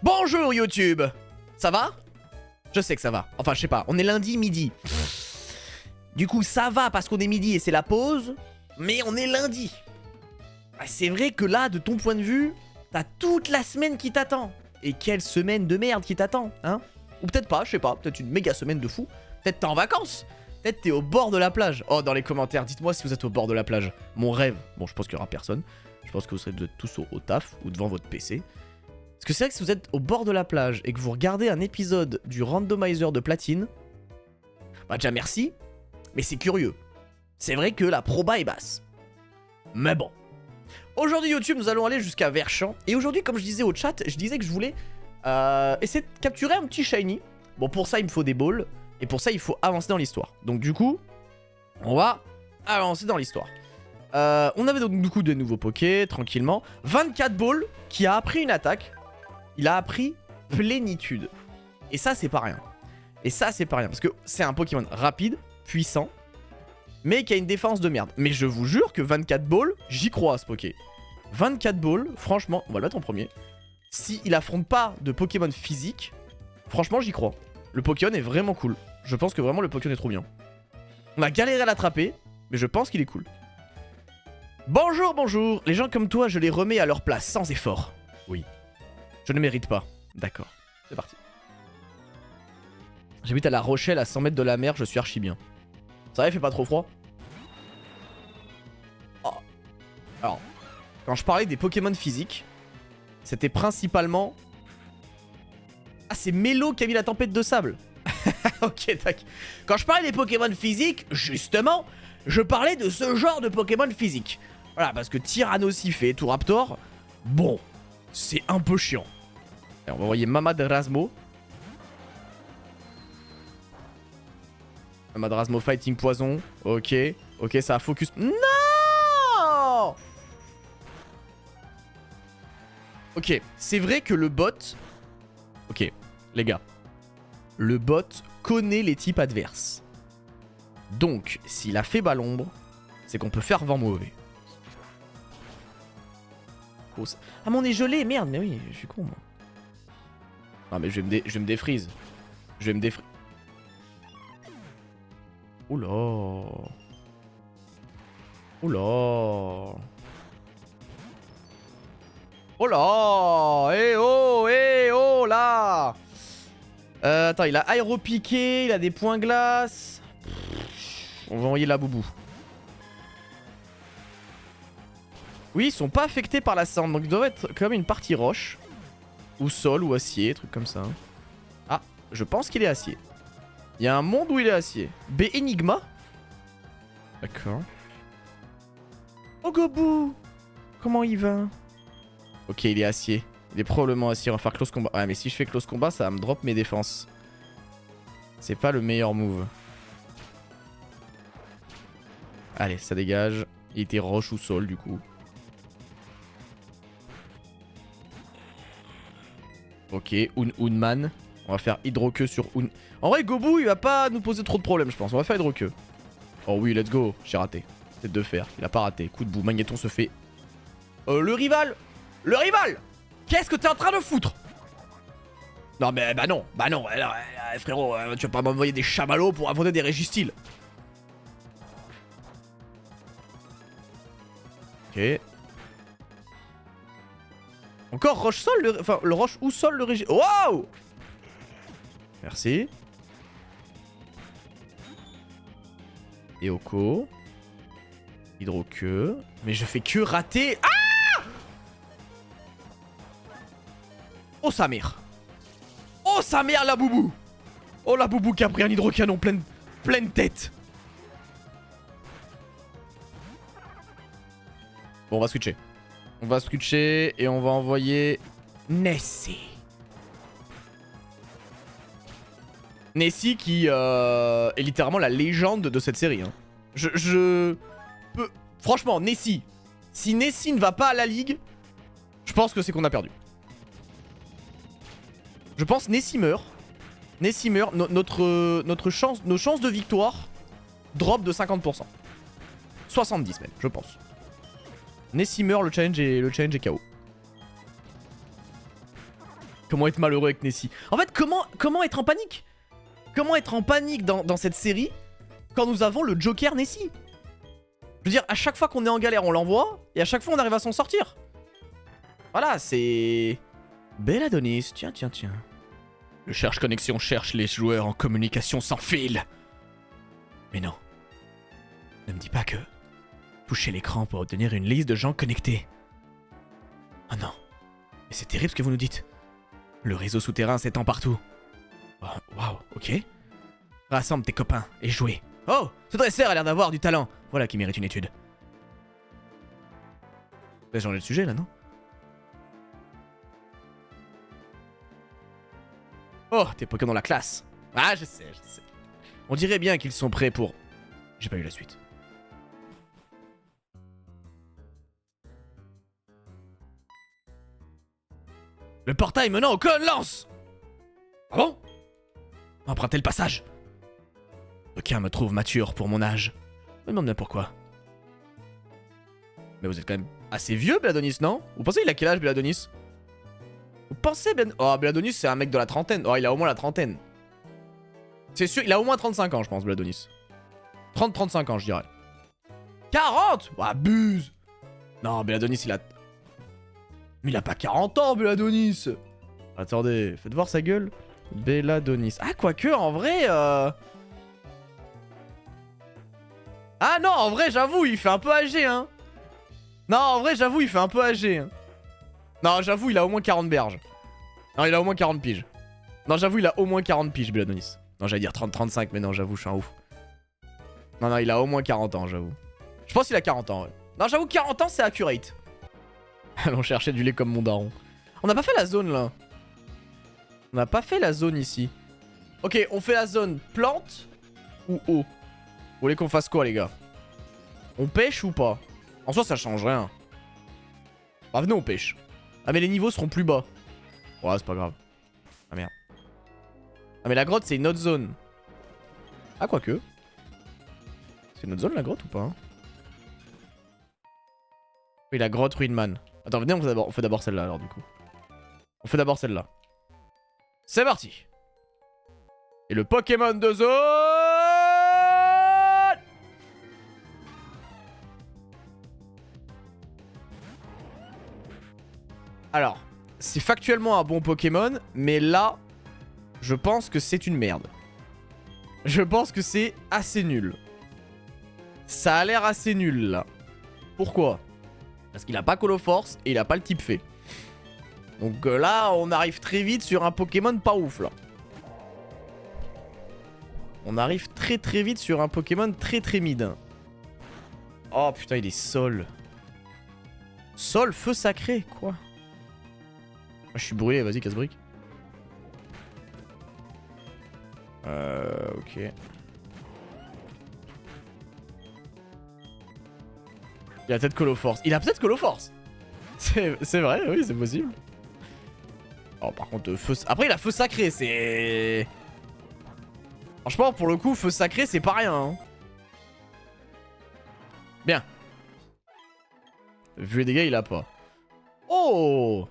Bonjour YouTube. Ça va? Je sais que ça va. Enfin, je sais pas. On est lundi midi. Du coup, ça va parce qu'on est midi et c'est la pause. Mais on est lundi. C'est vrai que là, de ton point de vue, t'as toute la semaine qui t'attend. Et quelle semaine de merde qui t'attend, hein? Ou peut-être pas, je sais pas. Peut-être une méga semaine de fou. Peut-être t'es en vacances. Peut-être t'es au bord de la plage. Oh, dans les commentaires, dites-moi si vous êtes au bord de la plage. Mon rêve. Bon, je pense qu'il y aura personne. Je pense que vous serez tous au taf ou devant votre PC. Parce que c'est vrai que si vous êtes au bord de la plage et que vous regardez un épisode du randomizer de platine, bah déjà merci, mais c'est curieux. C'est vrai que la proba est basse. Mais bon. Aujourd'hui YouTube, nous allons aller jusqu'à Verschamp. Et aujourd'hui, comme je disais au chat, je disais que je voulais essayer de capturer un petit shiny. Bon, pour ça, il me faut des balls. Et pour ça, il faut avancer dans l'histoire. Donc du coup, on va avancer dans l'histoire. On avait donc du coup de nouveaux pokés, tranquillement. 24 balls qui a appris une attaque. Il a appris plénitude. Et ça, c'est pas rien. Et ça, c'est pas rien. Parce que c'est un Pokémon rapide, puissant, mais qui a une défense de merde. Mais je vous jure que 24 balls, j'y crois à ce Poké. 24 balls, franchement, on va le mettre en premier. S'il affronte pas de Pokémon physique, franchement, j'y crois. Le Pokémon est vraiment cool. Je pense que vraiment le Pokémon est trop bien. On a galéré à l'attraper, mais je pense qu'il est cool. Bonjour, bonjour. Les gens comme toi, je les remets à leur place, sans effort. Oui. Je ne mérite pas. D'accord. C'est parti. J'habite à La Rochelle, à 100 mètres de la mer, je suis archi bien. Ça va, il fait pas trop froid? Oh. Alors, quand je parlais des Pokémon physiques, c'était principalement... Ah, c'est Mélo qui a mis la tempête de sable. Ok, tac. Quand je parlais des Pokémon physiques, justement, je parlais de ce genre de Pokémon physique. Voilà, parce que Tyrannosif et Touraptor, bon, c'est un peu chiant. Et on va envoyer Madrasmo. Madrasmo Fighting Poison. Ok. Ok, ça a focus. Non! Ok, c'est vrai que le bot... Ok, les gars. Le bot connaît les types adverses. Donc, s'il a fait bas l'ombre, c'est qu'on peut faire vent mauvais. Oh, ça... Ah, mais on est gelé, merde, mais oui, je suis con, moi. Non, mais je vais me défreeze. Je vais me défreeze. Oula. Oula. Oh là. Eh oh là. Attends, il a aéropiqué, il a des points glace. On va envoyer la boubou. Oui, ils sont pas affectés par la cendre, donc ils doivent être quand même une partie roche. Ou sol, ou acier, truc comme ça. Ah, je pense qu'il est acier. Il y a un monde où il est acier. B Enigma. D'accord. Oh Gobu. Comment il va? Ok, il est acier. Il est probablement acier. On va faire close combat. Ouais, mais si je fais close combat, ça va me drop mes défenses. C'est pas le meilleur move. Allez, ça dégage. Il était roche ou sol, du coup. Ok, Unman. On va faire hydroqueux sur Un. En vrai, Gobu, il va pas nous poser trop de problèmes, je pense. On va faire hydroqueux. Oh oui, let's go. J'ai raté. Tête de fer. Il a pas raté. Coup de bout. Magnéton se fait. Le rival. Le rival. Qu'est-ce que t'es en train de foutre? Non, mais bah non. Bah non. Alors, frérot, tu vas pas m'envoyer des chamallows pour affronter des régistyles. Ok. Encore roche-sol, enfin le roche ou sol le régime. Wow! Merci. Eoko. Hydroqueux. Mais je fais que rater. Ah! Oh sa mère. Oh sa mère la boubou. Oh la boubou qui a pris un hydrocanon pleine tête. Bon, on va switcher. On va switcher et on va envoyer Nessie. Nessie qui est littéralement la légende de cette série. Hein. Je peux... Franchement, Nessie. Si Nessie ne va pas à la ligue, je pense que c'est qu'on a perdu. Je pense Nessie meurt. Nessie meurt. Nos chances de victoire drop de 50%. 70 même, je pense. Nessie meurt, le challenge est KO. Comment être malheureux avec Nessie? En fait, comment être en panique? Comment être en panique dans cette série quand nous avons le Joker Nessie? Je veux dire, à chaque fois qu'on est en galère, on l'envoie, et à chaque fois, on arrive à s'en sortir. Voilà, c'est... Belle Adonis, tiens. Le Cherche Connexion cherche les joueurs en communication sans fil. Mais non. Ne me dis pas que... Toucher l'écran pour obtenir une liste de gens connectés. Oh non. Mais c'est terrible ce que vous nous dites. Le réseau souterrain s'étend partout. Waouh, ok. Rassemble tes copains et jouez. Oh, ce dresseur a l'air d'avoir du talent. Voilà qui mérite une étude. Vous avez changé de sujet là, non? Oh, tes Pokémon dans la classe. Ah, je sais. On dirait bien qu'ils sont prêts pour... J'ai pas eu la suite. Le portail menant au clone lance. Ah bon? Empruntez le passage. Aucun me trouve mature pour mon âge. Je me demande bien pourquoi. Mais vous êtes quand même assez vieux, Bladonis, non? Vous pensez il a quel âge, Bladonis? Vous pensez, Oh, Bladonis, c'est un mec de la trentaine. Oh, il a au moins la trentaine. C'est sûr, il a au moins 35 ans, je pense, Bladonis. 30-35 ans, je dirais. 40? Oh, abuse. Non, Bladonis, il a... Mais il a pas 40 ans, Belladonis. Attendez, faites voir sa gueule. Belladonis. Ah, quoique, en vrai... Ah non, en vrai, j'avoue, il fait un peu âgé, hein. Non, en vrai, j'avoue, il fait un peu âgé. Hein. Non, j'avoue, il a au moins 40 berges. Non, il a au moins 40 piges. Non, j'avoue, il a au moins 40 piges, Belladonis. Non, j'allais dire 30-35, mais non, j'avoue, je suis un ouf. Non, il a au moins 40 ans, j'avoue. Je pense qu'il a 40 ans, ouais. Non, j'avoue, 40 ans, c'est accurate. Allons chercher du lait comme mon daron. On n'a pas fait la zone là. On n'a pas fait la zone ici. Ok, on fait la zone plante ou eau. Vous voulez qu'on fasse quoi les gars? On pêche ou pas? En soi ça change rien. Bah venez on pêche. Ah mais les niveaux seront plus bas. Ouais c'est pas grave. Ah merde. Ah mais la grotte c'est une autre zone. Ah quoique. C'est une autre zone la grotte ou pas hein? Oui la grotte Ruinman. Attends, venez, on fait d'abord celle-là, alors, du coup. On fait d'abord celle-là. C'est parti. Et le Pokémon de zone... Alors, c'est factuellement un bon Pokémon, mais là, je pense que c'est une merde. Je pense que c'est assez nul. Ça a l'air assez nul, là. Pourquoi ? Parce qu'il a pas Coloforce et il a pas le type fée. Donc là, on arrive très vite sur un Pokémon pas ouf là. On arrive très vite sur un Pokémon très mid. Oh putain, il est sol. Sol, feu sacré, quoi. Je suis brûlé, vas-y, casse-brique. Ok. Il a peut-être Coloforce. Il a peut-être Coloforce. C'est vrai, oui, c'est possible. Oh, par contre, feu... Après, il a feu sacré, c'est... Franchement, pour le coup, feu sacré, c'est pas rien. Hein. Bien. Vu les dégâts, il a pas. Oh!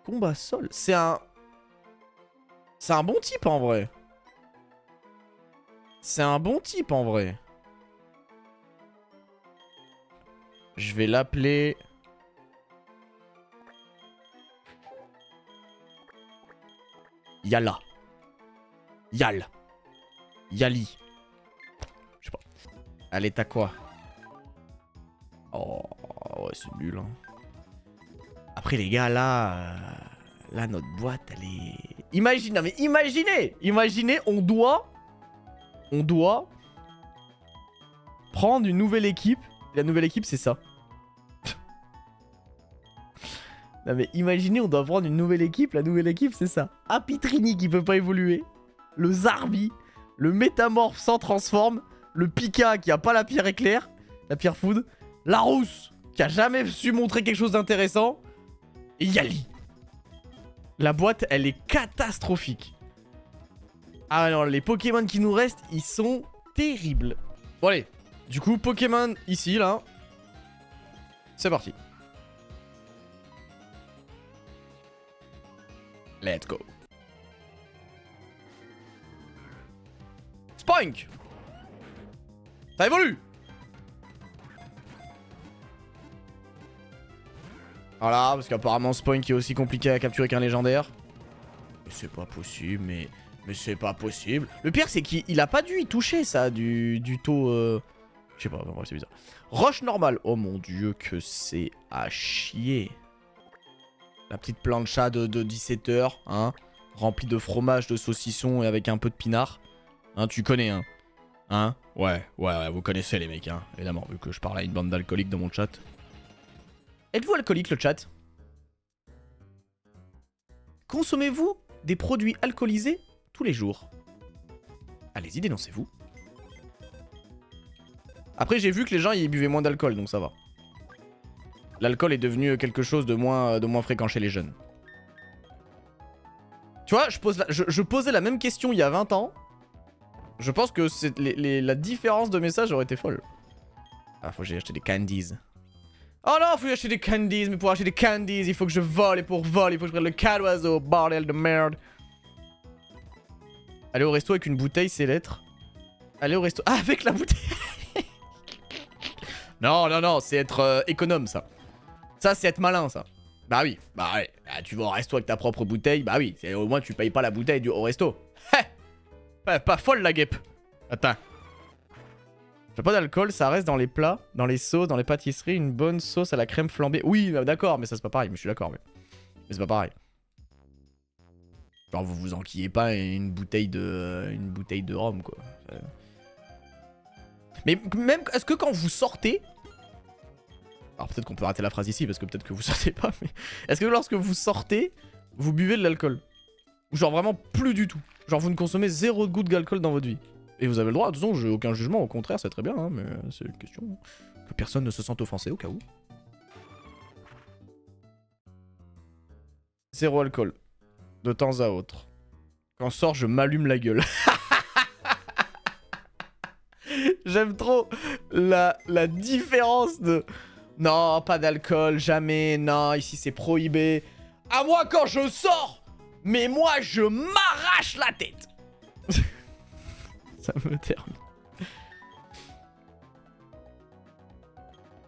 Combat sol. C'est un... C'est un bon type, en vrai. C'est un bon type, en vrai. Je vais l'appeler... Yala. Yal. Yali. Je sais pas. Allez, t'as quoi? Oh, ouais, c'est nul. Hein. Après, les gars, là... Là, notre boîte, elle est... Imagine, non mais imaginez! Imaginez, on doit prendre une nouvelle équipe. La nouvelle équipe, c'est ça. Non mais imaginez, on doit prendre une nouvelle équipe. La nouvelle équipe, c'est ça. Apitrini qui peut pas évoluer. Le Zarbi. Le Métamorphe sans transforme. Le Pika qui a pas la pierre éclair. La pierre food. La Rousse qui a jamais su montrer quelque chose d'intéressant. Et Yali. La boîte, elle est catastrophique. Ah non, les Pokémon qui nous restent, ils sont terribles. Bon allez, du coup, Pokémon ici, là. C'est parti. Let's go. Spoink. Ça évolue. Voilà, parce qu'apparemment Spoink est aussi compliqué à capturer qu'un légendaire. Mais c'est pas possible, mais c'est pas possible. Le pire, c'est qu'il a pas dû y toucher, ça, du taux... Je sais pas, bref, c'est bizarre. Roche normale. Oh mon dieu, que c'est à chier. La petite plancha de 17h, hein. Remplie de fromage, de saucisson et avec un peu de pinard. Hein, tu connais, hein. Hein? Ouais, vous connaissez les mecs, hein. Évidemment, vu que je parle à une bande d'alcooliques dans mon chat. Êtes-vous alcoolique, le chat? Consommez-vous des produits alcoolisés tous les jours? Allez-y, dénoncez-vous. Après, j'ai vu que les gens, ils buvaient moins d'alcool, donc ça va. L'alcool est devenu quelque chose de moins fréquent chez les jeunes. Tu vois, je posais la même question il y a 20 ans. Je pense que la différence de message aurait été folle. Ah, faut que j'aille acheter des candies. Oh non, faut que acheter des candies, mais pour acheter des candies, il faut que je vole, et pour voler, il faut que je prenne le cadoiseau, bordel de merde. Aller au resto avec une bouteille, c'est l'être. Aller au resto... Ah, avec la bouteille. Non, c'est être économe, ça. Ça, c'est être malin, ça. Bah oui, bah ouais. Ah, tu vas au resto avec ta propre bouteille, bah oui. Au moins, tu payes pas la bouteille au resto. Pas folle, la guêpe. Attends. J'ai pas d'alcool, ça reste dans les plats, dans les sauces, dans les pâtisseries, une bonne sauce à la crème flambée. Oui, d'accord, mais ça c'est pas pareil, mais je suis d'accord, mais c'est pas pareil. Genre vous vous enquillez pas une bouteille de rhum, quoi. Mais même, est-ce que quand vous sortez... Alors peut-être qu'on peut arrêter la phrase ici, parce que peut-être que vous sortez pas, mais... Est-ce que lorsque vous sortez, vous buvez de l'alcool? Ou genre vraiment plus du tout? Genre vous ne consommez 0 goutte d'alcool dans votre vie? Et vous avez le droit, de toute façon, j'ai aucun jugement, au contraire, c'est très bien, hein, mais c'est une question que personne ne se sente offensé au cas où. 0 alcool. De temps à autre. Quand sort, je m'allume la gueule. J'aime trop la différence de... Non, pas d'alcool, jamais, non, ici c'est prohibé. À moi quand je sors, mais moi je m'arrache la tête. Ça me termine.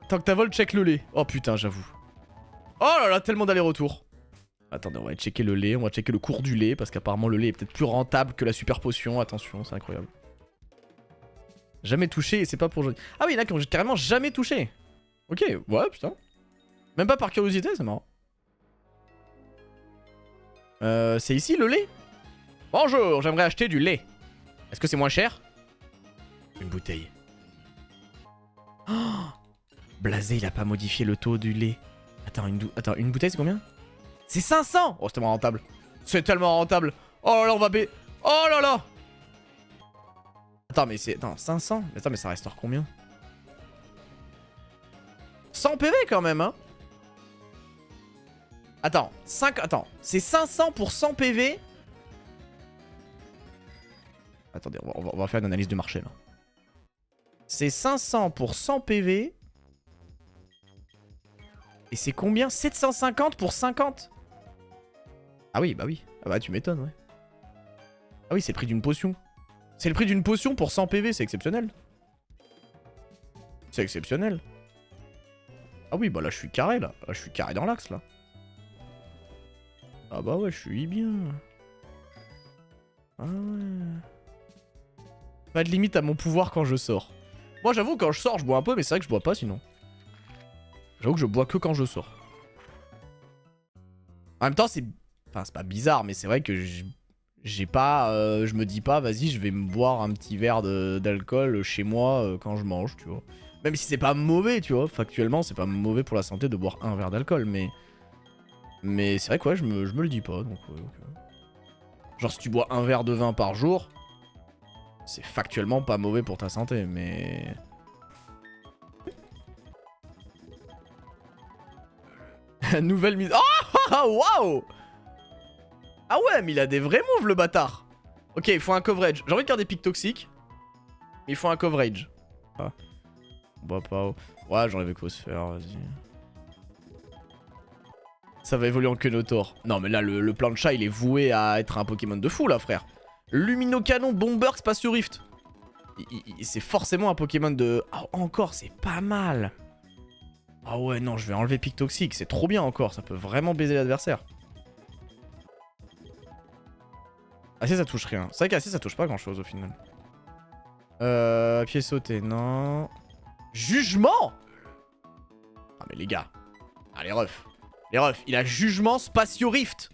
Tant que t'as vol, check le lait. Oh putain, j'avoue. Oh là là, tellement d'aller-retour. Attendez, on va checker le lait, on va checker le cours du lait, parce qu'apparemment le lait est peut-être plus rentable que la super potion. Attention, c'est incroyable. Jamais touché et c'est pas pour aujourd'hui. Ah oui, il y en a qui ont carrément jamais touché. Ok, ouais, putain. Même pas par curiosité, c'est marrant. C'est ici le lait? Bonjour, j'aimerais acheter du lait. Est-ce que c'est moins cher? Une bouteille. Oh, Blasé, il a pas modifié le taux du lait. Attends, une bouteille, c'est combien? C'est 500! Oh, c'est tellement rentable. C'est tellement rentable. Oh là là, on va payer. Oh là là! Attends, mais c'est... Attends, 500? Attends, mais ça restaure combien? 100 PV quand même, hein? Attends, Attends, c'est 500 pour 100 PV? Attendez, on va faire une analyse du marché, là. C'est 500 pour 100 PV. Et c'est combien? 750 pour 50? Ah oui, bah oui. Ah bah tu m'étonnes, ouais. Ah oui, c'est le prix d'une potion. C'est le prix d'une potion pour 100 PV, c'est exceptionnel. C'est exceptionnel. Ah oui, bah là je suis carré, là. Là je suis carré dans l'axe, là. Ah bah ouais, je suis bien. Ah ouais. Pas de limite à mon pouvoir quand je sors. Moi j'avoue, quand je sors, je bois un peu, mais c'est vrai que je bois pas sinon. J'avoue que je bois que quand je sors. En même temps, c'est... Enfin, c'est pas bizarre, mais c'est vrai que j'ai pas... je me dis pas, vas-y, je vais me boire un petit verre d'alcool chez moi quand je mange, tu vois. Même si c'est pas mauvais, tu vois. Factuellement, c'est pas mauvais pour la santé de boire un verre d'alcool, mais... Mais c'est vrai que ouais, je me le dis pas, donc... Genre, si tu bois un verre de vin par jour, c'est factuellement pas mauvais pour ta santé, mais... Nouvelle mise... Oh, waouh! Ah ouais, mais il a des vrais moves, le bâtard. Ok, il faut un coverage. J'ai envie de faire des pics toxiques. Mais il faut un coverage. Ah. On va pas... Ouais, j'enlève Écosphère, vas-y. Ça va évoluer en Kenotor. Non mais là le plan de chat il est voué à être un Pokémon de fou là frère. Luminocanon, Bomber, Spatio Rift. C'est forcément un Pokémon de... Ah, encore, c'est pas mal. Ah ouais, non, je vais enlever Pic Toxique. C'est trop bien encore, ça peut vraiment baiser l'adversaire. AC ça touche rien. C'est vrai qu'AC ça touche pas grand chose au final. Pied sauté, non. Jugement. Ah mais les gars. Ah les refs. Les refs, il a Jugement Spatio Rift.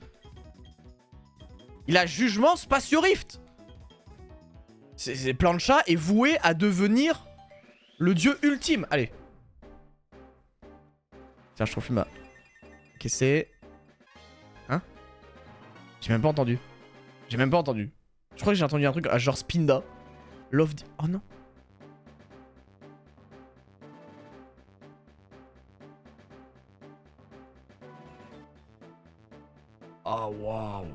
Il a Jugement Spatio Rift. Plancha est voué à devenir le dieu ultime. Allez. Tiens, je trouve ma... Qu'est-ce que c'est? Hein? J'ai même pas entendu. J'ai même pas entendu. Je crois que j'ai entendu un truc à genre Spinda. Love... Oh non. Oh waouh.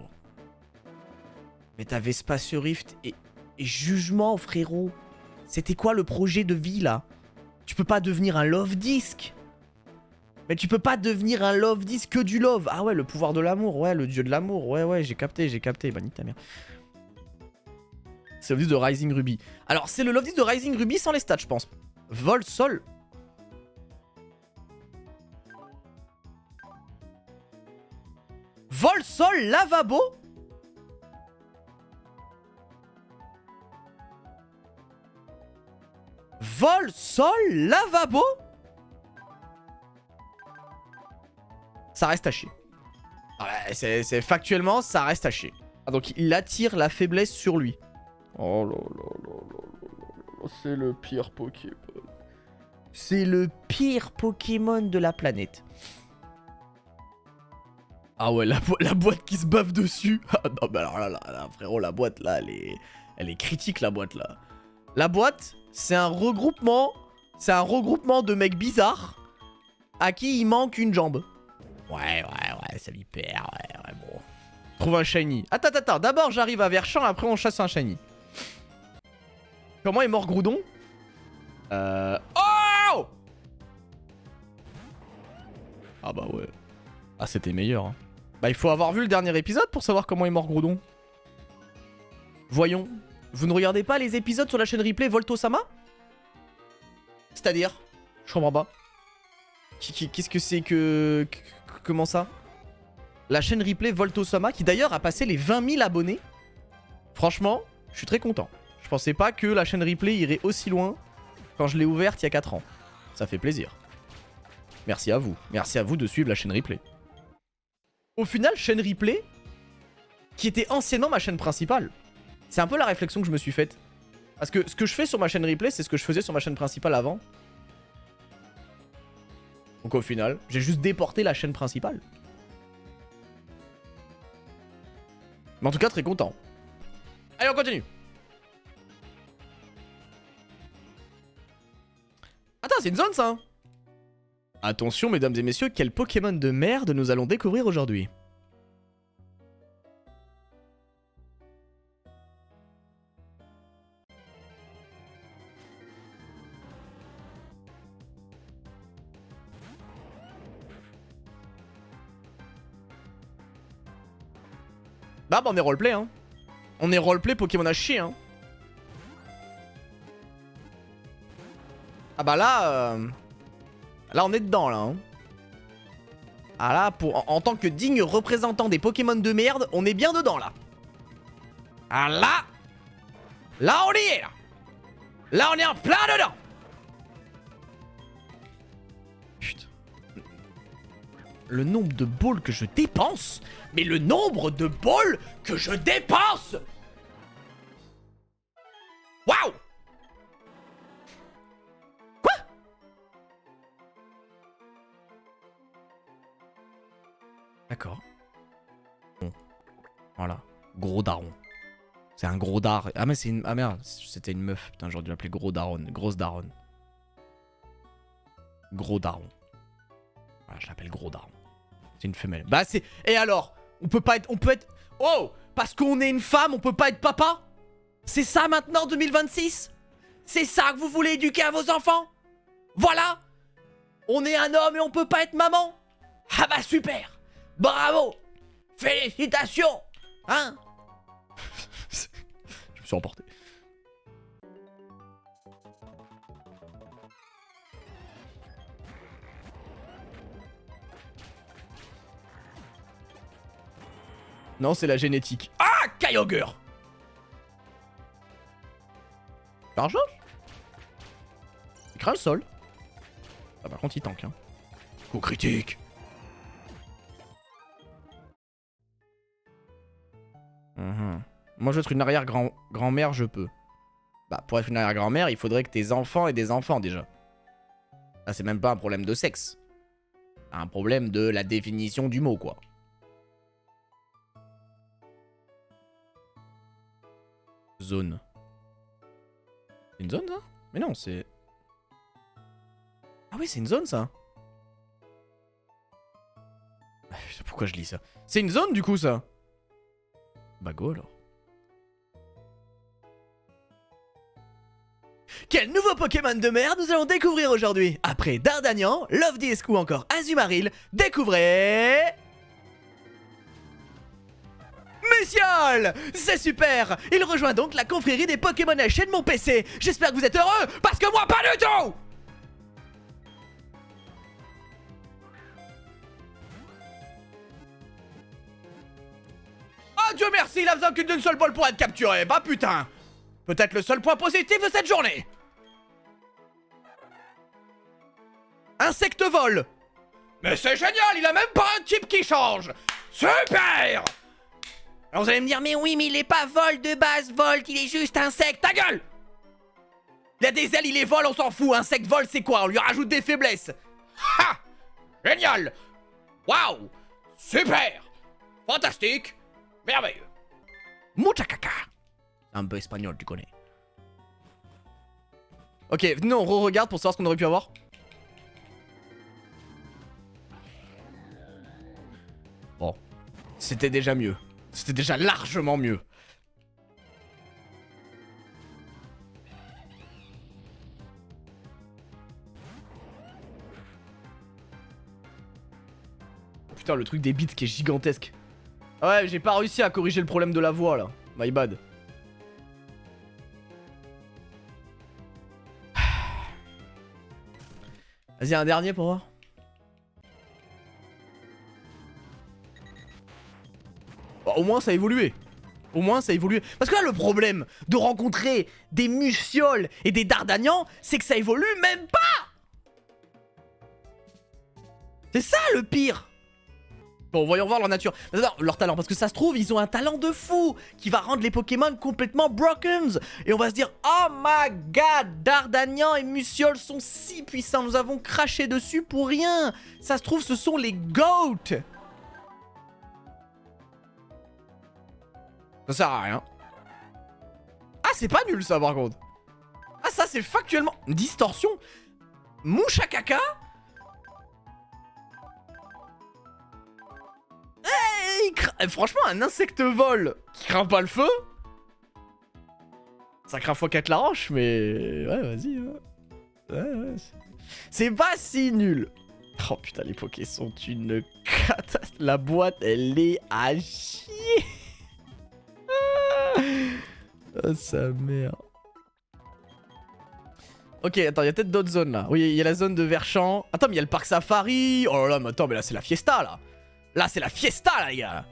Mais t'avais Spatio Rift et Jugement, frérot. C'était quoi le projet de vie là? Tu peux pas devenir un Love Disc. Mais tu peux pas devenir un Love Disc que du love. Ah ouais, le pouvoir de l'amour, ouais, le dieu de l'amour. Ouais, j'ai capté. Bah nique ta mère. C'est le Love Disc de Rising Ruby. Alors c'est le Love Disc de Rising Ruby sans les stats, je pense. Vol, sol. Vol, sol, lavabo. Vol, sol, lavabo. Ça reste à chier. Ah ouais, c'est factuellement, ça reste à chier. Ah, donc il attire la faiblesse sur lui. Oh là là là là là, c'est le pire Pokémon. C'est le pire Pokémon de la planète. Ah ouais, la boîte qui se baffe dessus. Ah non, mais alors là, frérot, la boîte là, elle est critique, la boîte là. La boîte, c'est un regroupement. C'est un regroupement de mecs bizarres à qui il manque une jambe. Ouais, ça lui perd, ouais, bon. Trouve un shiny. Attends, d'abord j'arrive à Verchamp, après on chasse un shiny. Comment est mort Groudon? Oh! Ah bah ouais. Ah c'était meilleur, hein. Bah il faut avoir vu le dernier épisode pour savoir comment est mort Groudon. Voyons. Vous ne regardez pas les épisodes sur la chaîne replay Voltosama? C'est-à-dire? Je comprends pas. Qu'est-ce que c'est que... Comment ça? La chaîne replay Voltosama qui d'ailleurs a passé les 20 000 abonnés. Franchement, je suis très content. Je pensais pas que la chaîne replay irait aussi loin quand je l'ai ouverte il y a 4 ans. Ça fait plaisir. Merci à vous. Merci à vous de suivre la chaîne replay. Au final, chaîne replay qui était anciennement ma chaîne principale. C'est un peu la réflexion que je me suis faite. Parce que ce que je fais sur ma chaîne replay, c'est ce que je faisais sur ma chaîne principale avant. Donc au final, j'ai juste déporté la chaîne principale. Mais en tout cas, très content. Allez, on continue. Attends, c'est une zone ça. Attention, mesdames et messieurs, quel Pokémon de merde nous allons découvrir aujourd'hui. Bah on est roleplay hein. On est roleplay Pokémon à chier hein. Ah bah là... Là on est dedans là hein. Ah là, en tant que digne représentant des Pokémon de merde, on est bien dedans là. Ah là. Là on y est là. Là on est en plein dedans. Putain. Le nombre de balls que je dépense. Mais le nombre de balls que je dépense. Waouh. Quoi? D'accord. Bon. Voilà. Gros daron. C'est un gros dar. Ah mais c'est une... Ah merde, c'était une meuf. Putain, j'aurais dû l'appeler gros daron. Grosse daronne. Gros daron. Voilà, je l'appelle gros daron. C'est une femelle. Bah c'est... Et alors? On peut pas être... On peut être... Oh! Parce qu'on est une femme, on peut pas être papa? C'est ça maintenant 2026? C'est ça que vous voulez éduquer à vos enfants? Voilà! On est un homme et on peut pas être maman? Ah bah super! Bravo! Félicitations! Hein? Je me suis emporté. Non, c'est la génétique. Ah, Kyogre! Charge? Il craint le sol. Ah, par contre, il tank, hein. Coup critique. Moi, je veux être une arrière-grand-mère, je peux. Bah, pour être une arrière-grand-mère, il faudrait que tes enfants aient des enfants, déjà. Là, c'est même pas un problème de sexe. C'est un problème de la définition du mot, quoi. Zone. C'est une zone, ça? Mais non, c'est... Ah oui, c'est une zone, ça. Pourquoi je lis ça? C'est une zone, du coup, ça. Bah go, alors. Quel nouveau Pokémon de merde nous allons découvrir aujourd'hui? Après Dardanian, Lofdisc ou encore Azumarill, découvrez... Musiol! C'est super! Il rejoint donc la confrérie des Pokémon chez de mon PC. J'espère que vous êtes heureux, parce que moi pas du tout! Oh Dieu merci, il a besoin qu'une d'une seule balle pour être capturé. Bah putain! Peut-être le seul point positif de cette journée! Insecte vol! Mais c'est génial, il a même pas un type qui change! Super! Alors vous allez me dire, mais oui, mais il est pas vol de base, Volt, il est juste insecte, ta gueule! Il a des ailes, il est vol, on s'en fout, insecte vol c'est quoi? On lui rajoute des faiblesses! Ha! Génial! Waouh! Super! Fantastique! Merveilleux! Mucha caca! Un peu espagnol, tu connais. Ok, venez, on re-regarde pour savoir ce qu'on aurait pu avoir. Bon, c'était déjà mieux. C'était déjà largement mieux. Oh putain, le truc des bits qui est gigantesque. Ah ouais, j'ai pas réussi à corriger le problème de la voix là. My bad. Vas-y, un dernier pour voir. Bon, au moins ça a évolué. Au moins ça a évolué. Parce que là le problème de rencontrer des Mucioles et des Dardanians, c'est que ça évolue même pas. C'est ça le pire. Bon, voyons voir leur nature. Non, leur talent, parce que ça se trouve, ils ont un talent de fou qui va rendre les Pokémon complètement broken. Et on va se dire, oh my god, Dardanian et Muciole sont si puissants, nous avons craché dessus pour rien. Ça se trouve, ce sont les GOAT. Ça sert à rien. Ah, c'est pas nul ça par contre. Ah, ça c'est factuellement... Distorsion. Mouche à caca. Franchement, un insecte vol qui craint pas le feu. Ça craint x4 la roche, mais... Ouais, vas-y. Ouais, c'est pas si nul. Oh putain, les Pokés sont une catastrophe. La boîte, elle est à chier. Oh, sa mère. Ok, attends, il y a peut-être d'autres zones là. Oui, il y a la zone de Verchamp. Attends, mais il y a le parc Safari. Oh là là, mais attends, mais là, c'est la fiesta là. Là, c'est la fiesta, là, les gars.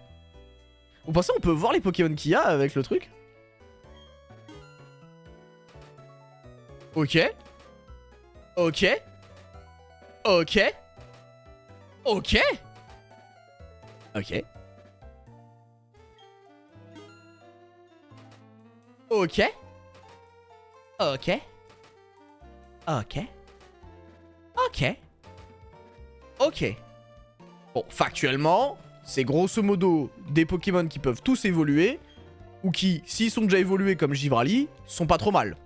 Vous pensez on peut voir les Pokémon qu'il y a avec le truc? Ok. Ok. Ok. Ok. Ok. Ok. Ok. Ok. Ok. Ok. Bon, factuellement, c'est grosso modo des Pokémon qui peuvent tous évoluer, ou qui, s'ils sont déjà évolués comme Givrali, sont pas trop mal.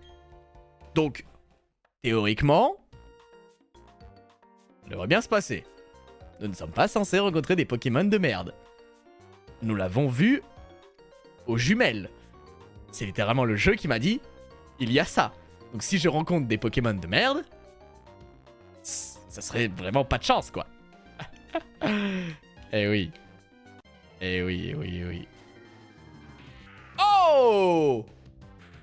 Donc, théoriquement, ça devrait bien se passer. Nous ne sommes pas censés rencontrer des Pokémon de merde. Nous l'avons vu aux jumelles. C'est littéralement le jeu qui m'a dit, il y a ça. Donc si je rencontre des Pokémon de merde, ça serait vraiment pas de chance, quoi. Eh oui. Eh oui, eh oui, eh oui. Oh!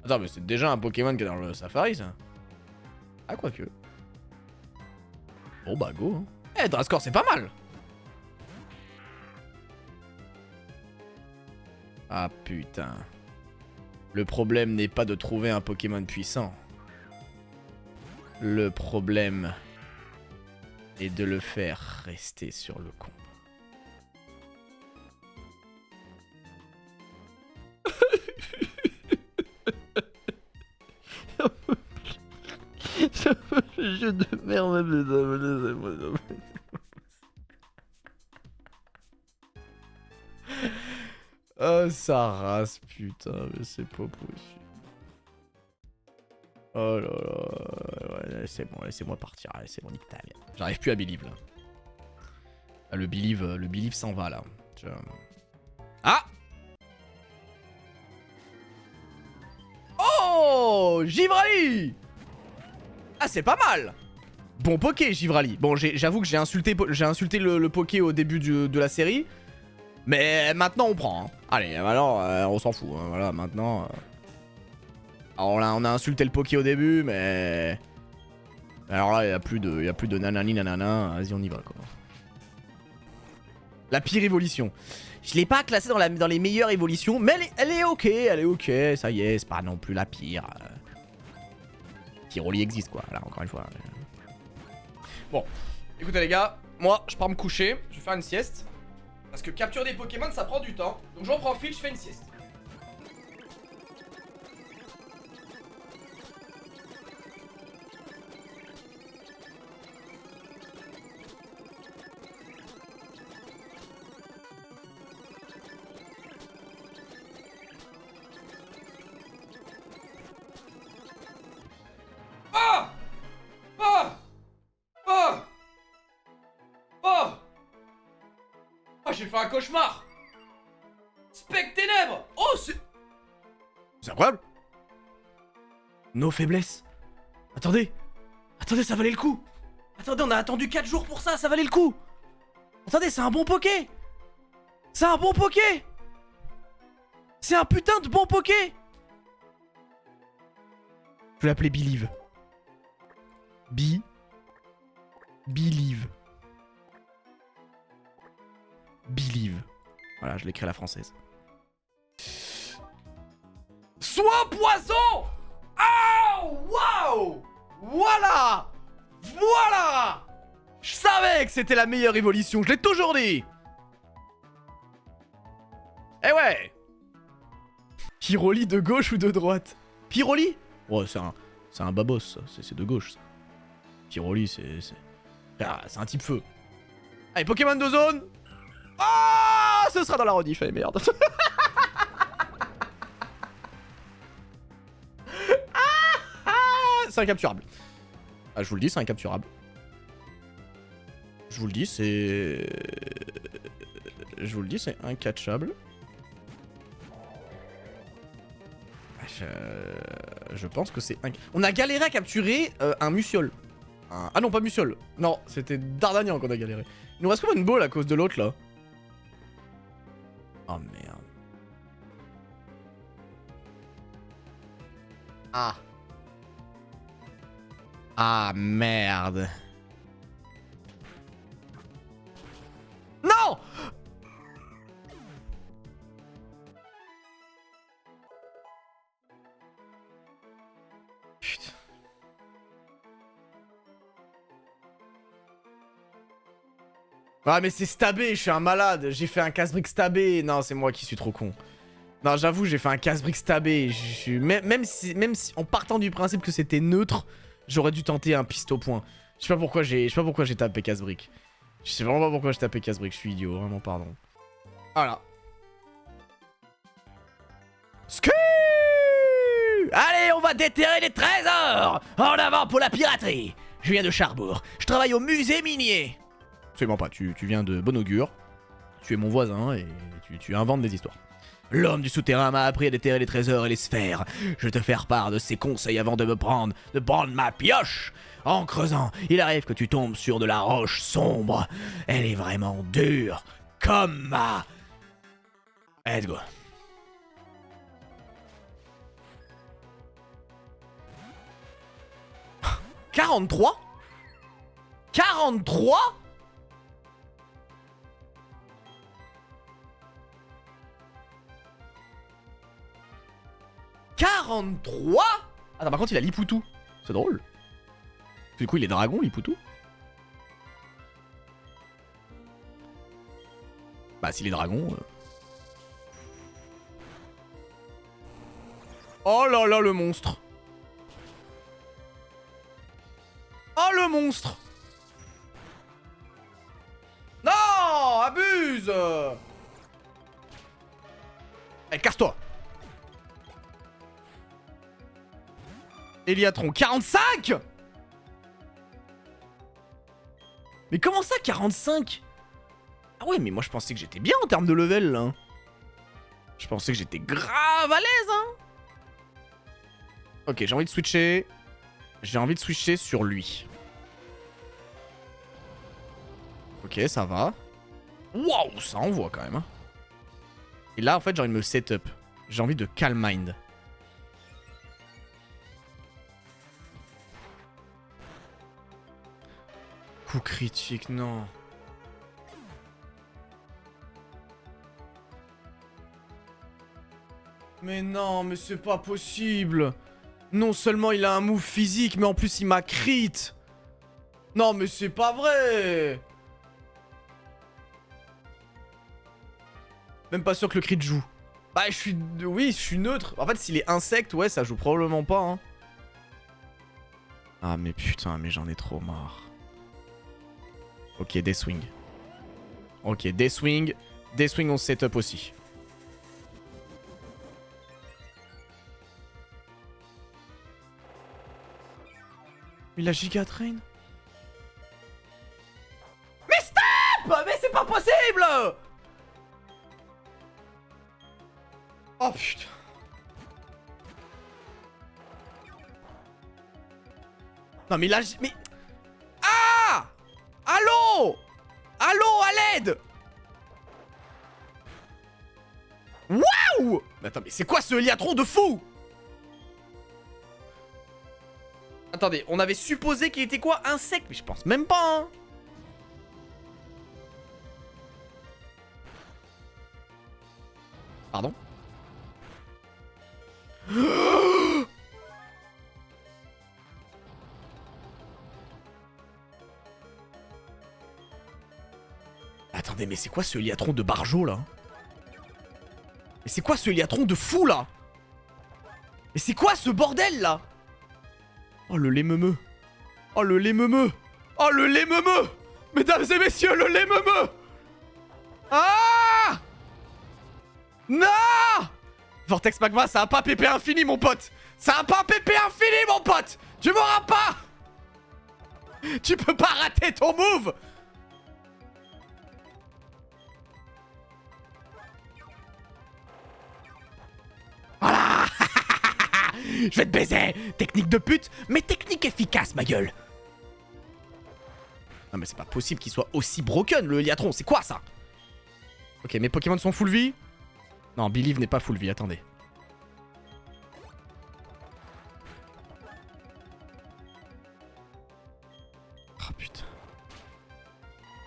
Attends, mais c'est déjà un Pokémon qui est dans le Safari, ça. Ah, quoique. Bon, bah, go. Hein. Eh, Drascore, c'est pas mal. Ah, putain. Le problème n'est pas de trouver un Pokémon puissant. Le problème est de le faire rester sur le combat. Ce jeu de merde, mesdames. Oh, ça race, putain, mais c'est pas possible. Oh là là, ouais, c'est bon, laissez-moi partir, c'est bon, nique ta mère. J'arrive plus à believe là. Ah, le believe s'en va là. Ah! Oh! Givrali! Ah, c'est pas mal! Bon poké, Givrali. Bon, j'avoue que j'ai insulté le poké au début de la série. Mais maintenant, on prend. Hein. Allez, alors, on s'en fout. Hein. Voilà, maintenant... Alors là, on a insulté le poké au début, mais... Alors là, il n'y a plus de nanani nanana. Vas-y, on y va, quoi. La pire évolution. Je l'ai pas classée dans les meilleures évolutions, mais elle est ok, ça y est, c'est pas non plus la pire. Tiroli existe, quoi, là, encore une fois. Bon, écoutez les gars, moi, je pars me coucher, je vais faire une sieste. Parce que capturer des Pokémon, ça prend du temps. Donc j'en profite, je fais une sieste. Ah! Ah! Ah! Ah! Ah, j'ai fait un cauchemar! Spectre ténèbres! Oh, c'est incroyable! Nos faiblesses! Attendez! Attendez, ça valait le coup! Attendez, on a attendu 4 jours pour ça, ça valait le coup! Attendez, c'est un bon poké! C'est un bon poké! C'est un putain de bon poké! Je vais l'appeler Believe. Believe. Believe. Voilà, je l'écris à la française. Soin poison! Oh! Waouh! Voilà! Voilà! Je savais que c'était la meilleure évolution, je l'ai toujours dit! Eh ouais! Pyroli de gauche ou de droite? Pyroli? Ouais, c'est un babos, ça. C'est de gauche, ça. Pyroli, c'est un type feu. Allez, Pokémon de zone! Ah, ce sera dans la rediff, allez, merde. C'est incapturable. Ah, je vous le dis, c'est incapturable. Je vous le dis, c'est... Je vous le dis, c'est incatchable. Je pense que c'est... On a galéré à capturer un Muciole. Ah non, pas Muciole. Non, c'était Dardanian qu'on a galéré. Il nous reste comme une boule à cause de l'autre, là. Oh, merde. Ah. Ah, merde. Non! Putain. Ah mais c'est stabé, je suis un malade. J'ai fait un casse-brique stabé. Non, c'est moi qui suis trop con. Non, j'avoue, j'ai fait un casse-brique stabé. Même si en partant du principe que c'était neutre, j'aurais dû tenter un piste au point. Je sais pas pourquoi j'ai tapé casse-brique. Je sais vraiment pas pourquoi j'ai tapé casse-brique, je suis idiot, vraiment pardon. Voilà. Sku! Allez, on va déterrer les trésors! En avant pour la piraterie! Je viens de Charbourg, je travaille au musée minier. Absolument pas, tu viens de bon augure. Tu es mon voisin et tu inventes des histoires. L'homme du souterrain m'a appris à déterrer les trésors et les sphères. Je vais te faire part de ses conseils avant de prendre ma pioche. En creusant, il arrive que tu tombes sur de la roche sombre. Elle est vraiment dure, comme ma Let's go. « 43 ? 43 ? Attends, par contre, il a Lipoutou. C'est drôle. Du coup, il est dragon, Lipoutou. Bah, s'il est dragon... Oh là là, le monstre. Oh, le monstre. Non, abuse. Eh, casse-toi. Eliatron, 45. Mais comment ça, 45? Ah ouais, mais moi je pensais que j'étais bien en termes de level, là. Je pensais que j'étais grave à l'aise, hein. Ok, j'ai envie de switcher. J'ai envie de switcher sur lui. Ok, ça va. Waouh, ça envoie quand même. Hein. Et là, en fait, j'ai envie de me setup. J'ai envie de Calm Mind. Coup critique, non. Mais non, mais c'est pas possible. Non seulement il a un move physique, mais en plus il m'a crit. Non, mais c'est pas vrai. Même pas sûr que le crit joue. Bah, je suis... Oui, je suis neutre. En fait, s'il est insecte, ouais, ça joue probablement pas, hein. Ah, mais putain, mais j'en ai trop marre. Ok, Deathwing. Ok, Deathwing. Deathwing, on se setup aussi. Il a Giga Train. Mais stop! Mais c'est pas possible! Oh putain. Non mais là... Mais... Ah! Allô? Allô, à l'aide? Waouh! Mais attends, mais c'est quoi ce Eliatron de fou? Attendez, on avait supposé qu'il était quoi? Insecte? Mais je pense même pas, hein. Pardon? Attendez, mais c'est quoi ce Eliatron de Barjo, là? Mais c'est quoi ce Eliatron de fou, là? Mais c'est quoi ce bordel, là? Oh, le lait meumeux. Oh, le lait meumeux. Oh, le lait meumeux. Mesdames et messieurs, le lait meumeux. Ah! Non! Vortex Magma, ça a pas pépé infini, mon pote. Ça a pas pépé infini, mon pote. Tu m'auras pas. Tu peux pas rater ton move. Voilà. Je vais te baiser. Technique de pute, mais technique efficace, ma gueule. Non mais c'est pas possible qu'il soit aussi broken, le Eliatron. C'est quoi, ça? Ok, mes Pokémon sont full vie. Non, Believe n'est pas full vie, attendez. Oh putain.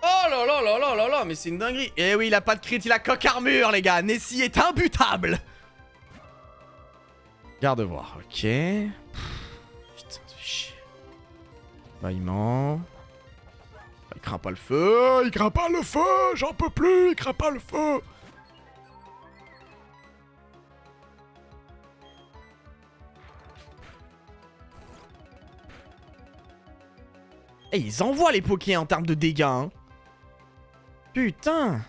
Oh là là là là là là, mais c'est une dinguerie. Eh oui, il a pas de crit, il a coque armure, les gars. Nessie est imbutable. Garde voir, ok. Putain, ça fait chier. Baillement. Il craint pas le feu, il craint pas le feu, j'en peux plus, il craint pas le feu. Eh, ils envoient les pokés en termes de dégâts, hein. Putain.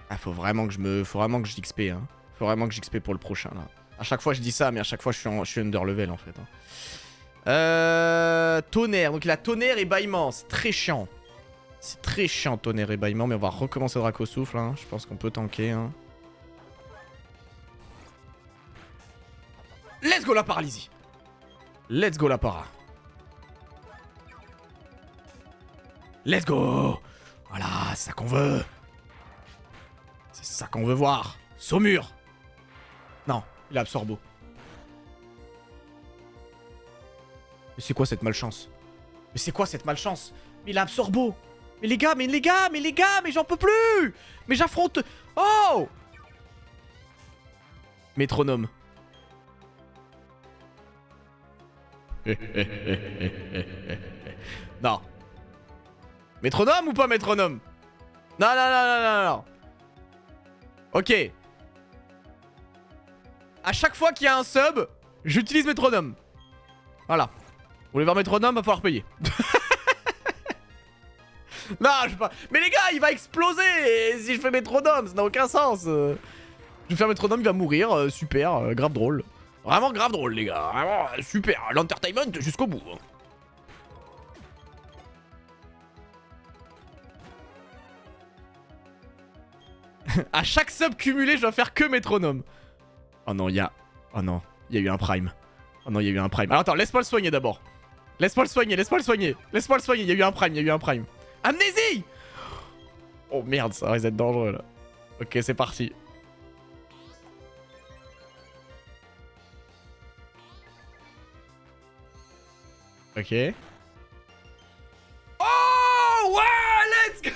Ah, faut vraiment que j'XP, hein. Faut vraiment que j'XP pour le prochain, là. À chaque fois, je dis ça, mais à chaque fois, je suis under level, en fait. Hein. Tonnerre. Donc, il a tonnerre et bâillement. C'est très chiant. C'est très chiant, tonnerre et bâillement. Mais on va recommencer Draco Souffle, hein. Je pense qu'on peut tanker, hein. Let's go la paralysie. Let's go la para. Let's go. Voilà, c'est ça qu'on veut. C'est ça qu'on veut voir. Saumur. Non, il a Absorbo. Mais c'est quoi cette malchance? Mais c'est quoi cette malchance? Mais il a Absorbo. Mais les gars, mais j'en peux plus. Mais j'affronte... Oh! Métronome. Non. Métronome ou pas métronome? Non, non, non, non, non, non. Ok. À chaque fois qu'il y a un sub, j'utilise métronome. Voilà. Vous voulez voir métronome, va falloir payer. Non, je vais pas... Mais les gars, il va exploser si je fais métronome, ça n'a aucun sens. Je vais faire métronome, il va mourir, super, grave drôle. Vraiment grave drôle, les gars. Vraiment super. L'entertainment jusqu'au bout. À chaque sub cumulé, je dois faire que métronome. Oh non, il y a... Oh non, il y a eu un prime. Oh non, il y a eu un prime. Alors attends, laisse-moi le soigner d'abord. Laisse-moi le soigner, laisse-moi le soigner. Laisse-moi le soigner, il y a eu un prime, il y a eu un prime. Amnésie! Oh merde, ça risque d'être dangereux là. Ok, c'est parti. Ok. Oh ouais, let's go.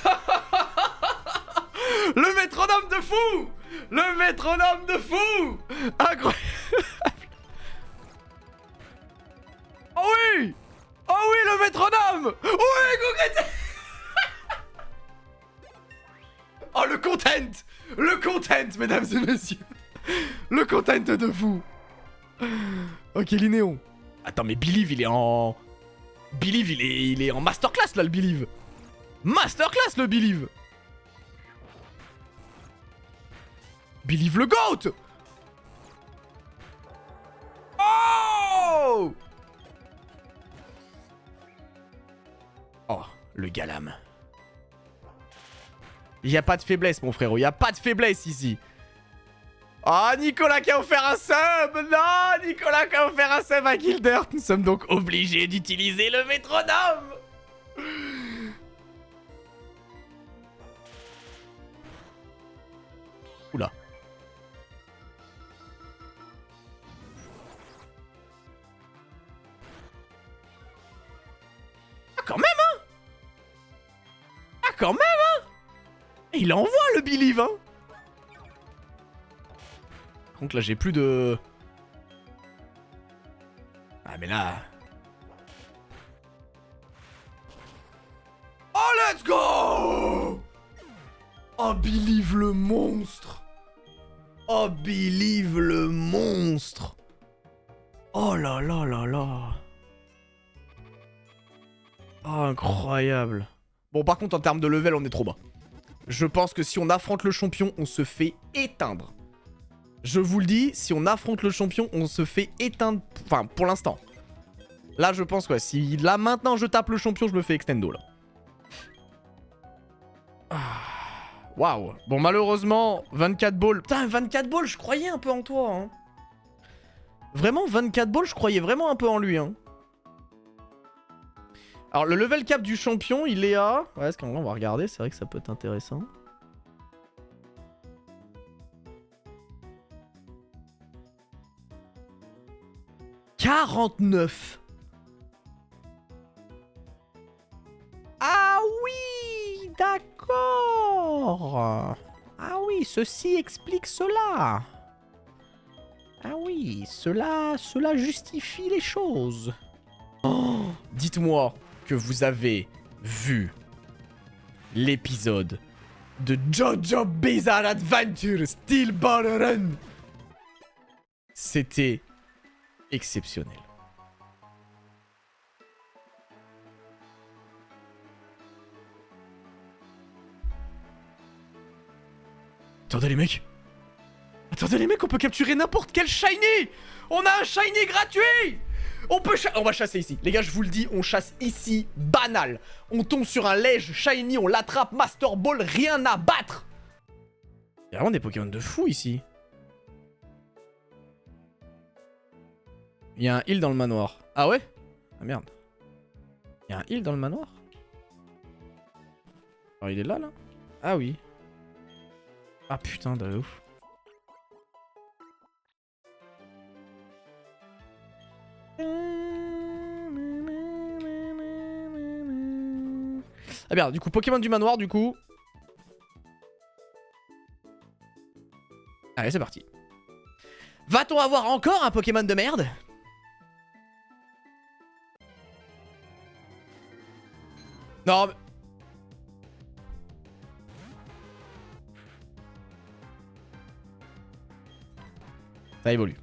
Le métronome de fou. Le métronome de fou. Incroyable. Oh oui. Oh oui, le métronome. Oui, Google. Oh, le content. Le content, mesdames et messieurs. Le content de fou. Ok, Linéon. Attends, mais Believe, il est en... Believe, il est en masterclass, là, le Believe. Masterclass, le Believe. Believe le GOAT. Oh. Oh, le Galam. Il n'y a pas de faiblesse, mon frérot. Il n'y a pas de faiblesse ici. Oh, Nicolas qui a offert un sub. Non, Nicolas qui a offert un sub à Gildirt. Nous sommes donc obligés d'utiliser le métronome. Oula. Ah, quand même, hein. Ah, quand même, hein. Il envoie le Believe, hein. Donc là, j'ai plus de... Ah, mais là... Oh, let's go. Oh, Believe le monstre. Oh, Believe le monstre. Oh là là là là. Oh, incroyable. Bon, par contre, en termes de level, on est trop bas. Je pense que si on affronte le champion, on se fait éteindre. Je vous le dis, si on affronte le champion, on se fait éteindre. Enfin, pour l'instant. Là, je pense, quoi. Si là, maintenant, je tape le champion, je me fais extendo, là. Waouh. Bon, malheureusement, 24 balls. Putain, 24 balls, je croyais un peu en toi, hein. Vraiment, 24 balls, je croyais vraiment un peu en lui, hein. Alors, le level cap du champion, il est à... Ouais, est-ce qu'en vrai, on va regarder. C'est vrai que ça peut être intéressant. « 49 ». Ah oui, d'accord. Ah oui, ceci explique cela. Ah oui, cela justifie les choses. Oh, dites-moi que vous avez vu l'épisode de JoJo Bizarre Adventure Steel Ball Run. C'était exceptionnel. Attendez les mecs. Attendez les mecs, on peut capturer n'importe quel shiny. On a un shiny gratuit. On va chasser ici. Les gars, je vous le dis, on chasse ici, banal. On tombe sur un lège shiny, on l'attrape, Master Ball, rien à battre. Il y a vraiment des Pokémon de fou ici. Il y a un heal dans le manoir. Ah ouais? Ah merde. Il y a un heal dans le manoir? Alors il est là, là? Ah oui. Ah putain de ouf. Ah bien, du coup, Pokémon du manoir, du coup. Allez, c'est parti. Va-t-on avoir encore un Pokémon de merde? Non, mais... Ça évolue.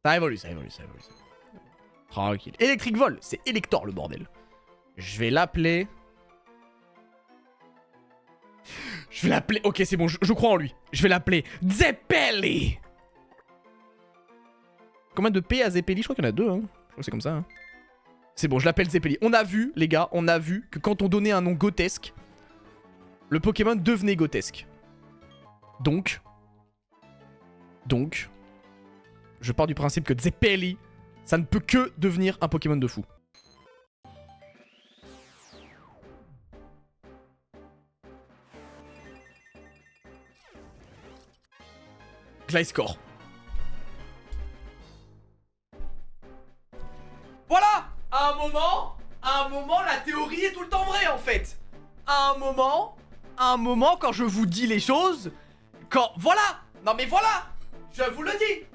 Ça évolue, ça évolue, ça évolue. Tranquille. Electric Vol, c'est Elector le bordel. Je vais l'appeler... Je vais l'appeler... Ok, c'est bon, je crois en lui. Je vais l'appeler Zeppeli. Combien de P à Zeppeli? Je crois qu'il y en a 2, hein. Je crois que c'est comme ça, hein. C'est bon, je l'appelle Zeppeli. On a vu, les gars, on a vu que quand on donnait un nom grotesque, le Pokémon devenait grotesque. Donc, je pars du principe que Zeppeli, ça ne peut que devenir un Pokémon de fou. Gliscor. Voilà! À un moment, la théorie est tout le temps vraie en fait. À un moment, quand je vous dis les choses, quand... Voilà! Non mais voilà! Je vous le dis!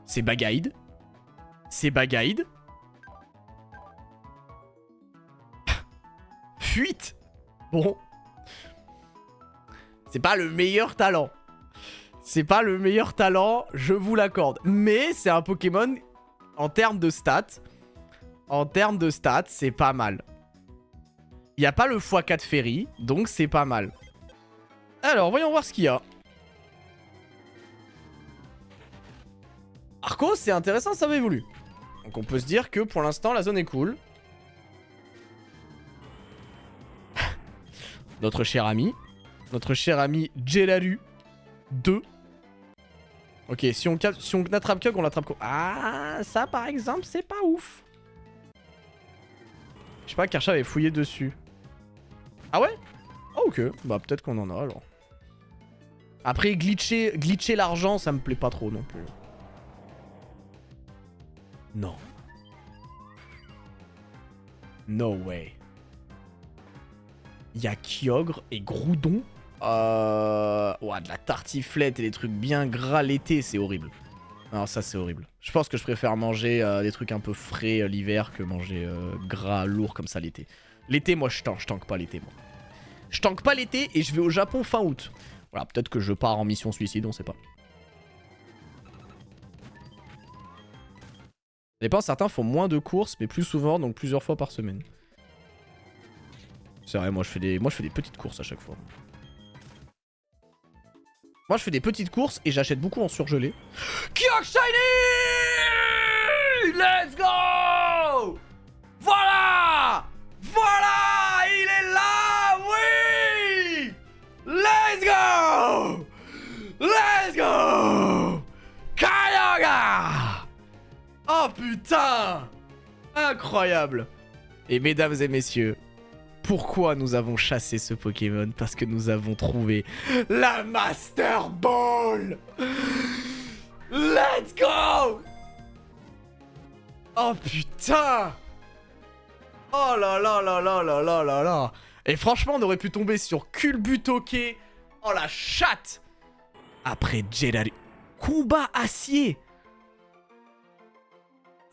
C'est Bagaïd. C'est Bagaïd. Fuite. Bon. C'est pas le meilleur talent. C'est pas le meilleur talent, je vous l'accorde. Mais c'est un Pokémon, en termes de stats, c'est pas mal. Il n'y a pas le x4 Ferry, donc c'est pas mal. Alors, voyons voir ce qu'il y a. Arcos, c'est intéressant, ça va évoluer. Donc on peut se dire que pour l'instant, la zone est cool. Notre cher ami Jelaru 2. Ok, si on attrape Kyogre, on l'attrape quoi? Ah, ça par exemple, c'est pas ouf. Je sais pas, Kershaw avait fouillé dessus. Ah ouais? Ah ok, bah peut-être qu'on en a alors. Après, glitcher l'argent, ça me plaît pas trop non plus. Non. No way. Y'a Kyogre et Groudon. Ouais, de la tartiflette et des trucs bien gras l'été, c'est horrible. Alors ça, c'est horrible. Je pense que je préfère manger des trucs un peu frais l'hiver que manger gras, lourd comme ça l'été. L'été, moi, je tank pas l'été, moi. Je tank pas l'été et je vais au Japon fin août. Voilà, peut-être que je pars en mission suicide, on sait pas. Ça dépend, certains font moins de courses, mais plus souvent, donc plusieurs fois par semaine. C'est vrai, moi je fais des petites courses à chaque fois. Moi je fais des petites courses et j'achète beaucoup en surgelé. Kyogre Shiny! Let's go! Voilà! Voilà! Il est là! Oui! Let's go! Let's go! Kyogre! Oh putain! Incroyable! Et mesdames et messieurs, pourquoi nous avons chassé ce Pokémon? Parce que nous avons trouvé la Master Ball! Let's go! Oh putain! Oh là là là là là là là là! Et franchement, on aurait pu tomber sur Culbutoke. Oh la chatte! Après Jelaru. Combat acier!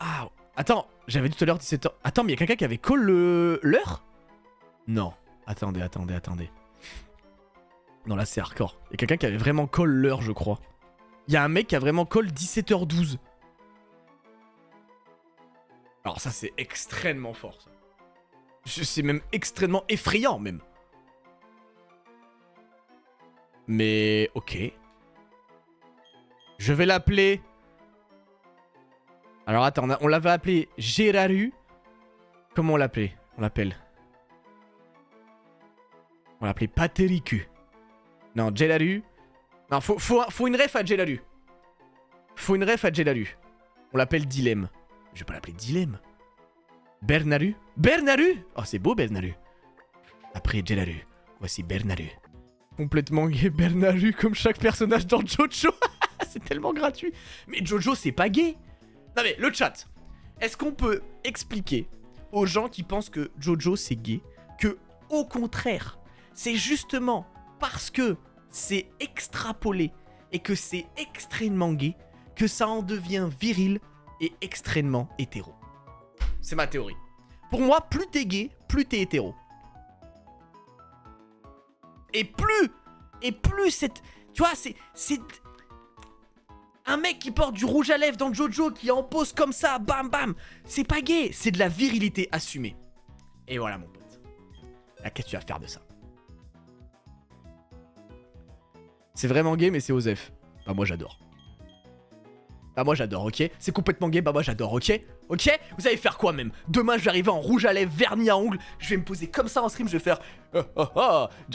Ah, attends, j'avais dit tout à l'heure 17h. Attends, mais il y a quelqu'un qui avait call l'heure? Non. Attendez. Non, là, c'est hardcore. Il y a quelqu'un qui avait vraiment call l'heure, je crois. Il y a un mec qui a vraiment call 17h12. Alors ça, c'est extrêmement fort, ça. C'est même extrêmement effrayant, même. Mais, ok. Je vais l'appeler... Alors attends, on l'avait appelé Jelaru. Comment on l'appelait? On l'appelle Pateriku. Non, Jelaru. Non, faut une ref à Jelaru. On l'appelle Dilemme. Je vais pas l'appeler Dilemme. Bernaru. Oh, c'est beau, Bernaru. Après Jelaru. Voici Bernaru. Complètement gay Bernaru comme chaque personnage dans Jojo. C'est tellement gratuit. Mais Jojo c'est pas gay. Non mais le chat, est-ce qu'on peut expliquer aux gens qui pensent que Jojo c'est gay que au contraire, c'est justement parce que c'est extrapolé et que c'est extrêmement gay que ça en devient viril et extrêmement hétéro. C'est ma théorie. Pour moi, plus t'es gay, plus t'es hétéro. Et plus cette... Tu vois, c'est... Un mec qui porte du rouge à lèvres dans Jojo, qui en pose comme ça, bam bam, c'est pas gay, c'est de la virilité assumée. Et voilà mon pote. Là, qu'est-ce que tu vas faire de ça? C'est vraiment gay, mais c'est Osef. Bah moi j'adore. Bah moi j'adore, ok? C'est complètement gay, bah moi j'adore, ok? Ok? Vous allez faire quoi même? Demain je vais arriver en rouge à lèvres, vernis à ongles, je vais me poser comme ça en stream, je vais faire...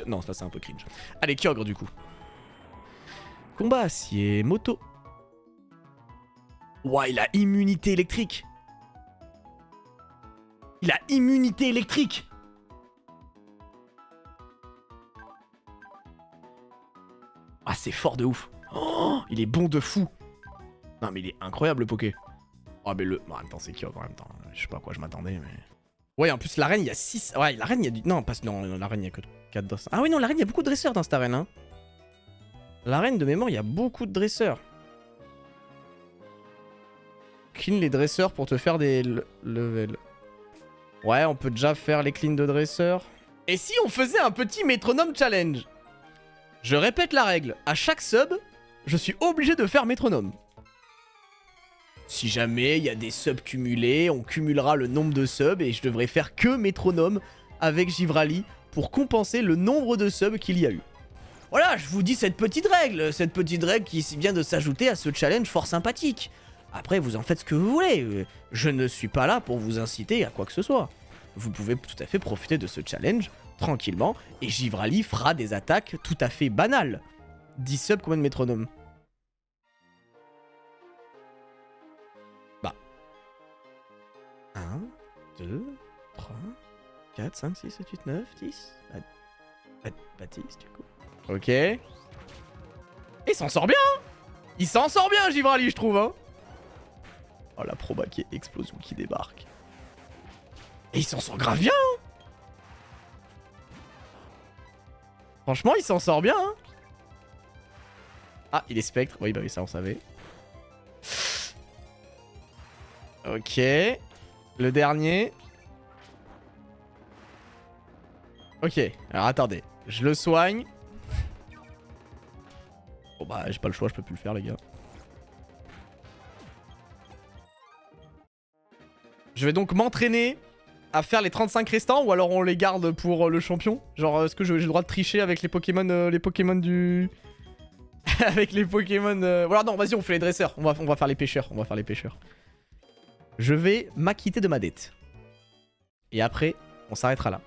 Non, ça c'est un peu cringe. Allez, Kyogre du coup. Combat acier, moto. Ouah, il a immunité électrique. Il a immunité électrique. Ah, c'est fort de ouf. Oh, il est bon de fou. Non, mais il est incroyable le Poké. Oh, mais le... Bon, en même temps, c'est Kyogre en même temps. Je sais pas à quoi je m'attendais, mais... Ouais, en plus, l'arène, il y a 6... Ouais, l'arène, il y a du... Non, pas... Non, l'arène, il y a que 4 dresseurs. Ah oui, non, l'arène, il y a beaucoup de dresseurs dans cette arène, hein. L'arène, de mémoire, il y a beaucoup de dresseurs. Clean les dresseurs pour te faire des levels. Ouais, on peut déjà faire les cleans de dresseurs. Et si on faisait un petit métronome challenge? Je répète la règle. À chaque sub, je suis obligé de faire métronome. Si jamais il y a des subs cumulés, on cumulera le nombre de subs et je devrais faire que métronome avec Givrali pour compenser le nombre de subs qu'il y a eu. Voilà, je vous dis cette petite règle qui vient de s'ajouter à ce challenge fort sympathique. Après, vous en faites ce que vous voulez. Je ne suis pas là pour vous inciter à quoi que ce soit. Vous pouvez tout à fait profiter de ce challenge tranquillement et Givrali fera des attaques tout à fait banales. 10 subs, combien de métronomes? Bah. 1, 2, 3, 4, 5, 6, 7, 8, 9, 10. Bah 10 du coup. Ok. Et il s'en sort bien, hein. Il s'en sort bien, Givrali, je trouve, hein. Oh, la proba qui explose ou qui débarque. Et il s'en sort grave bien, hein. Franchement, il s'en sort bien, hein. Ah, il est spectre. Oui, bah oui, ça on savait. Ok. Le dernier. Ok. Alors, attendez. Je le soigne. Bon, bah, j'ai pas le choix, je peux plus le faire, les gars. Je vais donc m'entraîner à faire les 35 restants ou alors on les garde pour le champion. Genre, est-ce que j'ai le droit de tricher avec les Pokémon du... avec les Pokémon... Voilà, non, vas-y, on fait les dresseurs. On va faire les pêcheurs. Je vais m'acquitter de ma dette. Et après, on s'arrêtera là.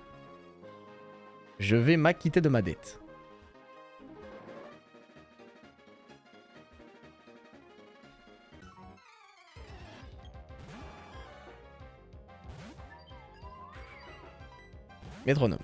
Je vais m'acquitter de ma dette. Métronome.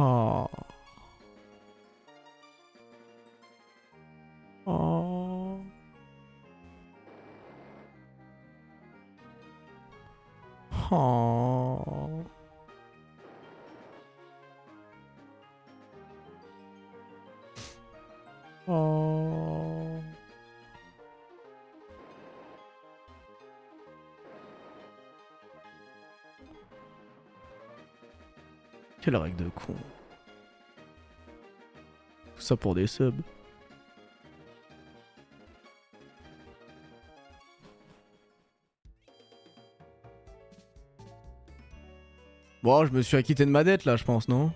Oh. Oh. Oh. Oh. Quelle règle de con. Tout ça pour des subs. Bon, je me suis acquitté de ma dette là, je pense, non?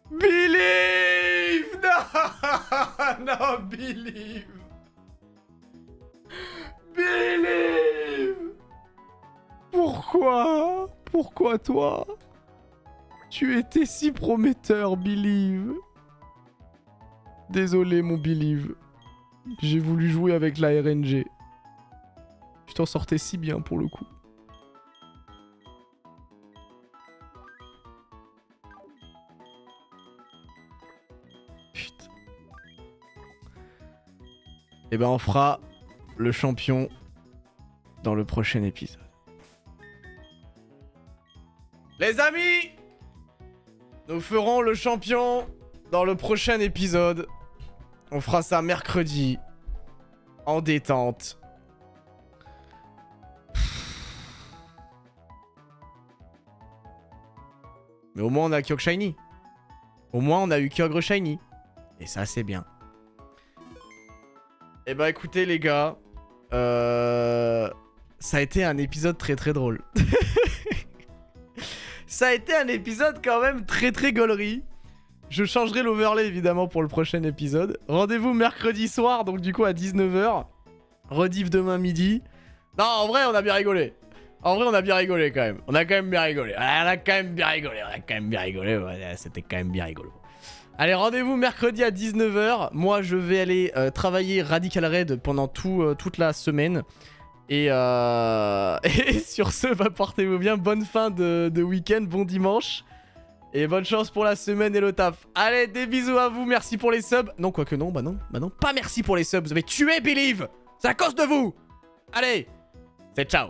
Believe! Non! Non, believe! Believe! Pourquoi? Pourquoi toi? Tu étais si prometteur, Believe. Désolé, mon Believe. J'ai voulu jouer avec la RNG. Tu t'en sortais si bien pour le coup. Putain. Et ben on fera le champion dans le prochain épisode. Les amis, nous ferons le champion dans le prochain épisode. On fera ça mercredi. En détente. Mais au moins on a Kyogre Shiny. Au moins on a eu Kyogre Shiny. Et ça c'est bien. Et bah écoutez les gars. Ça a été un épisode très très drôle. Ça a été un épisode quand même très très gaulerie. Je changerai l'overlay évidemment pour le prochain épisode. Rendez-vous mercredi soir, donc du coup à 19h. Rediff demain midi. Non, en vrai, on a bien rigolé. En vrai, on a bien rigolé quand même. On a quand même bien rigolé. On a quand même bien rigolé. On a quand même bien rigolé. Ouais, c'était quand même bien rigolo. Allez, rendez-vous mercredi à 19h. Moi, je vais aller travailler Radical Raid pendant toute la semaine. Et sur ce, bah, portez-vous bien. Bonne fin de week-end. Bon dimanche. Et bonne chance pour la semaine et le taf. Allez, des bisous à vous. Merci pour les subs. Non, quoique non. Bah non. Bah non. Pas merci pour les subs. Vous avez tué Believe. C'est à cause de vous. Allez. C'est ciao.